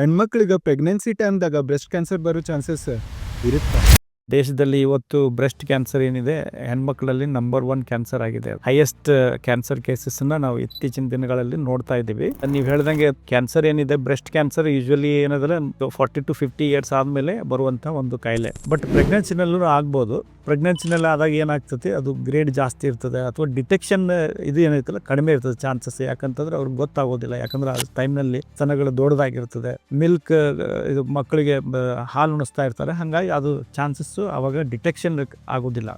ಹೆಣ್ಮಕ್ಳಿಗೆ ಪ್ರೆಗ್ನೆನ್ಸಿ ಟೈಮ್ದಾಗ breast cancer ಬರೋ ಚಾನ್ಸಸ್ ಇರುತ್ತೆ. ದೇಶದಲ್ಲಿ ಇವತ್ತು ಬ್ರೆಸ್ಟ್ ಕ್ಯಾನ್ಸರ್ ಏನಿದೆ ಹೆಣ್ಮಕ್ಳಲ್ಲಿ ನಂಬರ್ 1 ಕ್ಯಾನ್ಸರ್ ಆಗಿದೆ. ಹೈಯೆಸ್ಟ್ ಕ್ಯಾನ್ಸರ್ ಕೇಸಸ್ ನಾವು ಇತ್ತೀಚಿನ ದಿನಗಳಲ್ಲಿ ನೋಡ್ತಾ ಇದ್ದೀವಿ. ನೀವು ಹೇಳ್ದಂಗೆ ಕ್ಯಾನ್ಸರ್ ಏನಿದೆ, ಬ್ರೆಸ್ಟ್ ಕ್ಯಾನ್ಸರ್ ಯೂಶುವಲಿ ಏನಂದ್ರೆ 40 to 50 ಇಯರ್ಸ್ ಆದ್ಮೇಲೆ ಬರುವಂತ ಒಂದು ಕಾಯಿಲೆ. ಬಟ್ ಪ್ರೆಗ್ನೆನ್ಸಿನಲ್ಲೂ ಆಗ್ಬೋದು. ಪ್ರೆಗ್ನೆನ್ಸಿನಲ್ಲಿ ಆದಾಗ ಏನಾಗ್ತದೆ, ಅದು ಗ್ರೇಡ್ ಜಾಸ್ತಿ ಇರ್ತದೆ ಅಥವಾ ಡಿಟೆಕ್ಷನ್ ಇದು ಏನೈತಲ್ಲ ಕಡಿಮೆ ಇರ್ತದೆ ಚಾನ್ಸಸ್. ಯಾಕಂತಂದ್ರೆ ಅವ್ರಿಗೆ ಗೊತ್ತಾಗೋದಿಲ್ಲ. ಯಾಕಂದ್ರೆ ಆ ಟೈಮ್ನಲ್ಲಿ ಸ್ತನಗಳು ದೊಡ್ಡದಾಗಿರ್ತದೆ, ಮಿಲ್ಕ್ ಇದು ಮಕ್ಕಳಿಗೆ ಹಾಲು ಉಣಿಸ್ತಾ ಇರ್ತಾರೆ. ಹಂಗಾಗಿ ಅದು ಚಾನ್ಸಸ್ ಅವಾಗ ಡಿಟೆಕ್ಷನ್ ಆಗೋದಿಲ್ಲ.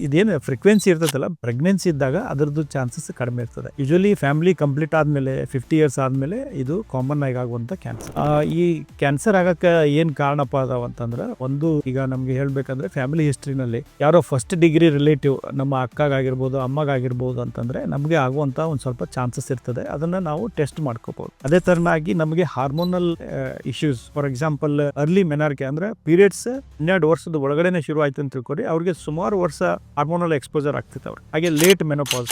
ಇದೇನು ಫ್ರೀಕ್ವೆನ್ಸಿ ಇರ್ತದಲ್ಲ ಪ್ರೆಗ್ನೆನ್ಸಿ ಇದ್ದಾಗ ಅದರದ್ದು ಚಾನ್ಸಸ್ ಕಡಿಮೆ ಇರ್ತದೆ. ಯೂಶುವಲಿ ಫ್ಯಾಮಿಲಿ ಕಂಪ್ಲೀಟ್ ಆದ್ಮೇಲೆ 50 ಇಯರ್ಸ್ ಆದ್ಮೇಲೆ ಇದು ಕಾಮನ್ ಆಗಿ ಆಗುವಂತ ಕ್ಯಾನ್ಸರ್. ಈ ಕ್ಯಾನ್ಸರ್ ಆಗಕ್ಕೆ ಏನ್ ಕಾರಣಪ್ಪ ಅದಾವ ಅಂತಂದ್ರೆ, ಒಂದು ಈಗ ನಮ್ಗೆ ಹೇಳ್ಬೇಕಂದ್ರೆ ಫ್ಯಾಮಿಲಿ ಹಿಸ್ಟ್ರಿನಲ್ಲಿ ಯಾರೋ ಫಸ್ಟ್ ಡಿಗ್ರಿ ರಿಲೇಟಿವ್ ನಮ್ಮ ಅಕ್ಕಗಾಗಿರ್ಬೋದು, ಅಮ್ಮಗಾಗಿರ್ಬೋದು ಅಂತಂದ್ರೆ ನಮಗೆ ಆಗುವಂತ ಒಂದು ಸ್ವಲ್ಪ ಚಾನ್ಸಸ್ ಇರ್ತದೆ. ಅದನ್ನ ನಾವು ಟೆಸ್ಟ್ ಮಾಡ್ಕೋಬಹುದು. ಅದೇ ತರನಾಗಿ ನಮಗೆ hormonal issues, for example early menarche ಅಂದ್ರೆ ಪೀರಿಯಡ್ಸ್ 12 ವರ್ಷದ ಒಳಗಡೆ ಶುರು ಆಯ್ತು ಅಂತ ತಿಳ್ಕೊರಿ, ಅವ್ರಿಗೆ ಸುಮಾರು ವರ್ಷ ಹಾರ್ಮೋನಲ್ ಎಕ್ಸ್ಪೋಜರ್ ಆಗ್ತೈತೆ ಅವ್ರಿಗೆ. ಹಾಗೆ ಲೇಟ್ ಮೆನೋಪಾಸ್,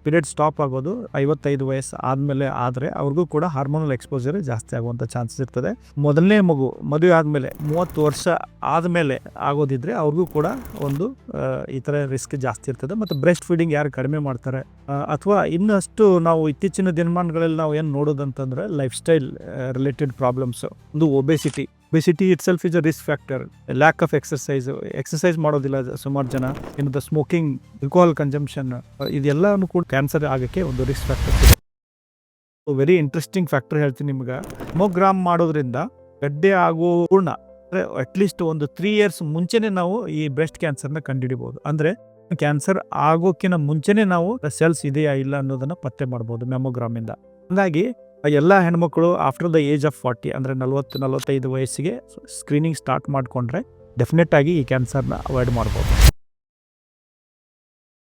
ಪೀರಿಯಡ್ ಸ್ಟಾಪ್ ಆಗೋದು 55 ವಯಸ್ಸು ಆದ್ಮೇಲೆ ಆದ್ರೆ ಅವ್ರಿಗೂ ಕೂಡ ಹಾರ್ಮೋನಲ್ ಎಕ್ಸ್ಪೋಜರ್ ಜಾಸ್ತಿ ಆಗುವಂತ ಚಾನ್ಸಸ್ ಇರ್ತದೆ. ಮೊದಲನೇ ಮದುವೆ ಆದ್ಮೇಲೆ 30 ವರ್ಷ ಆದ್ಮೇಲೆ ಆಗೋದಿದ್ರೆ ಅವ್ರಿಗೂ ಕೂಡ ಒಂದು ಈ ತರ ರಿಸ್ಕ್ ಜಾಸ್ತಿ ಇರ್ತದೆ. ಮತ್ತು ಬ್ರೆಸ್ಟ್ ಫೀಡಿಂಗ್ ಯಾರು ಕಡಿಮೆ ಮಾಡ್ತಾರೆ ಅಥವಾ ಇನ್ನಷ್ಟು ನಾವು ಇತ್ತೀಚಿನ ದಿನಮಾನಗಳಲ್ಲಿ ನಾವು ಏನು ನೋಡೋದಂತಂದ್ರೆ ಲೈಫ್ ಸ್ಟೈಲ್ ರಿಲೇಟೆಡ್ ಪ್ರಾಬ್ಲಮ್ಸ್, ಒಂದು obesity it self is a risk factor. Lack of exercise ಮಾಡೋದಿಲ್ಲ ಸುಮಾರು ಜನ, ಇನ್ನು ಸ್ಮೋಕಿಂಗ್, ಆಲ್ಕೋಹಾಲ್ ಕನ್ಸಂಪ್ಷನ್, ಇದೆಲ್ಲನೂ ಕೂಡ ಕ್ಯಾನ್ಸರ್ ಆಗಕ್ಕೆ ಒಂದು risk factor. Very interesting factor ಹೇಳ್ತೀನಿ ನಿಮ್ಗೆ. ಮೆಮೊಗ್ರಾಮ್ ಮಾಡೋದ್ರಿಂದ ಗಡ್ಡೆ ಆಗೋ ಪೂರ್ಣ ಅಟ್ಲೀಸ್ಟ್ ಒಂದು 3 ಇಯರ್ಸ್ ಮುಂಚೆನೆ ನಾವು ಈ ಬ್ರೆಸ್ಟ್ ಕ್ಯಾನ್ಸರ್ನ ಕಂಡುಹಿಡಿಬಹುದು. ಅಂದ್ರೆ ಕ್ಯಾನ್ಸರ್ ಆಗೋಕ್ಕಿಂತ ಮುಂಚೆನೆ ನಾವು ಸೆಲ್ಸ್ ಇದೆಯಾ ಇಲ್ಲ ಅನ್ನೋದನ್ನ ಪತ್ತೆ ಮಾಡಬಹುದು ಮೆಮೊಗ್ರಾಮ್ ಇಂದ. ಹಾಗಾಗಿ ಎಲ್ಲ ಹೆಣ್ಮಕ್ಳು ಆಫ್ಟರ್ ದ ಏಜ್ ಆಫ್ 40 ಅಂದ್ರೆ 40-45 ವಯಸ್ಸಿಗೆ ಸ್ಕ್ರೀನಿಂಗ್ ಸ್ಟಾರ್ಟ್ ಮಾಡ್ಕೊಂಡ್ರೆ ಡೆಫಿನೆಟ್ ಆಗಿ ಈ ಕ್ಯಾನ್ಸರ್ನ ಅವಾಯ್ಡ್ ಮಾಡ್ಬೋದು.